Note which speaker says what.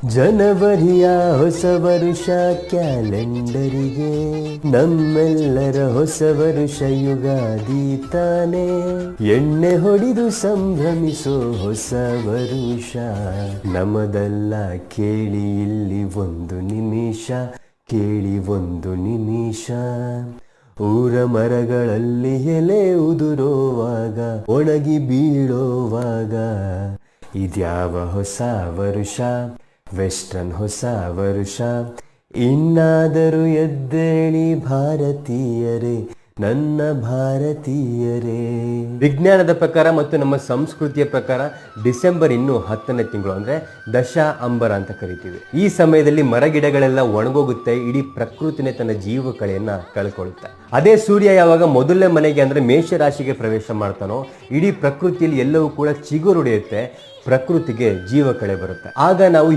Speaker 1: ಜನವರಿಯ ಹೊಸ ವರುಷ ಕ್ಯಾಲೆಂಡರಿಗೆ ನಮ್ಮೆಲ್ಲರ ಹೊಸ ವರುಷ ಯುಗಾದಿ ತಾನೆ. ಎಣ್ಣೆ ಹೊಡೆದು ಸಂಭ್ರಮಿಸೋ ಹೊಸ ವರುಷ ನಮದಲ್ಲ, ಕೇಳಿ ಇಲ್ಲಿ ಒಂದು ನಿಮಿಷ, ಕೇಳಿ ಒಂದು ನಿಮಿಷ. ಊರ ಮರಗಳಲ್ಲಿ ಎಲೆ ಉದುರೋವಾಗ, ಒಣಗಿ ಬೀಳೋವಾಗ, ಇದ್ಯಾವ ಹೊಸ ವರುಷ? ವೆಸ್ಟರ್ನ್ ಹೊಸ ವರುಷ. ಇನ್ನಾದರೂ ಎದ್ದೇಳಿ ಭಾರತೀಯರೇ, ನನ್ನ ಭಾರತೀಯರೇ. ವಿಜ್ಞಾನದ ಪ್ರಕಾರ ಮತ್ತು ನಮ್ಮ ಸಂಸ್ಕೃತಿಯ ಪ್ರಕಾರ ಡಿಸೆಂಬರ್ ಇನ್ನು 10ನೇ ತಿಂಗಳು, ಅಂದ್ರೆ ದಶ ಅಂಬರ ಅಂತ ಕರಿತೀವಿ. ಈ ಸಮಯದಲ್ಲಿ ಮರಗಿಡಗಳೆಲ್ಲ ಒಣಗೋಗುತ್ತೆ, ಇಡೀ ಪ್ರಕೃತಿನೇ ತನ್ನ ಜೀವ ಕಳೆಯನ್ನ ಕಳ್ಕೊಳ್ಳುತ್ತೆ. ಅದೇ ಸೂರ್ಯ ಯಾವಾಗ ಮೊದಲನೇ ಮನೆಗೆ ಅಂದ್ರೆ ಮೇಷರಾಶಿಗೆ ಪ್ರವೇಶ ಮಾಡ್ತಾನೋ, ಇಡೀ ಪ್ರಕೃತಿಯಲ್ಲಿ ಎಲ್ಲವೂ ಕೂಡ ಚಿಗುರೊಡೆಯುತ್ತೆ, ಪ್ರಕೃತಿಗೆ ಜೀವ ಕಳೆ ಬರುತ್ತೆ. ಆಗ ನಾವು